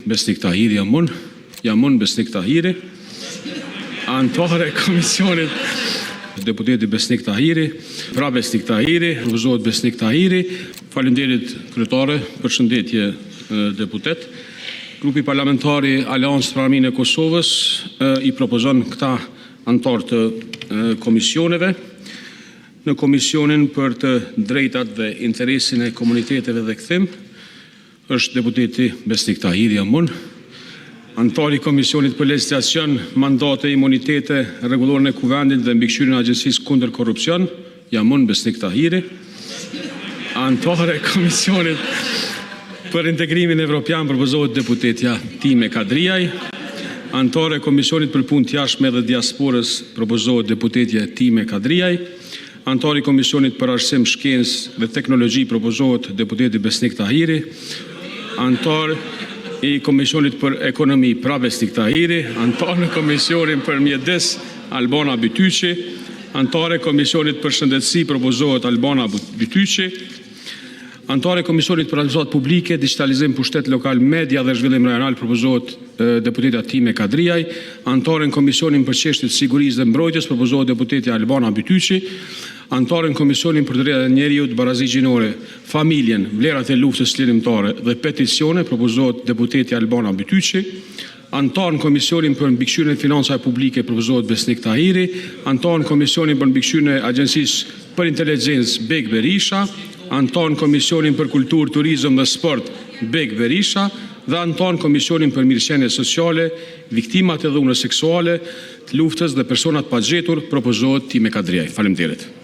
Besnik Tahiri jam unë Besnik Tahiri, anëtare e komisionit deputeti Besnik Tahiri, pra Besnik Tahiri, propozohet Besnik Tahiri. Faleminderit kryetare, përshëndetje deputet. Grupi parlamentari Aleancë për Arminë e Kosovës i propozon këta anëtar të komisioneve. Në komisionin për të drejtat dhe interesin e komuniteteve dhe kthim është deputeti Besnik Tahiri jam unë. Anëtari i Komisionit për Legjislacion, Mandate, Imunitete, Rregullorën e Kuvendit dhe mbikëqyrjen e Agjencisë kundër Korrupsion jam unë Besnik Tahiri. Anëtare e Komisionit për Integrimin Evropian propozohet deputetja Time Kadriaj. Anëtare e Komisionit për Punë të Jashtme dhe Diasporës propozohet deputetja Time Kadriaj. Anëtari i Komisionit për Arsim, Shkencë dhe Teknologji propozohet deputeti Besnik Tahiri. Anëtar i Komisionit për Ekonomi pra Besnik Tahiri. Anëtar në Komisionin për Mjedis Albana Bytyqi. Anëtar e Komisionit për Shëndetësi propozohet Albana Bytyqi. Anëtar e Komisionit për Administratë Publike, Digitalizim, Pushtet Lokal, Media dhe Zhvillim Rajonal propozohet deputetja Time Kadriaj. Anëtar në Komisionin për Çështjet Sigurisë dhe Mbrojtjes propozohet deputetja Albana Bytyqi. Anëtar në Komisionin për Drejtat e Njerëzit, Barazinë Gjinore, Familjen, Vlerat e Luftës Lirimtare dhe Peticione propozohet deputetja Albana Bytyqi. Anëtar në Komisionin për Mbikëqyrjen e Financave Publike propozohet Besnik Tahiri. Anëtar në Komisionin për Mbikëqyrjen e Agjencisë për Inteligjencë Beg Berisha. Anëtar në Komisionin për Kulturë, Turizëm dhe Sport Beg Berisha dhe anëtar në Komisionin për Mirëqenie Sociale, Viktimat e dhunës seksuale, të luftës dhe personat pa gjetur propozohet Time Kadriaj. Faleminderit.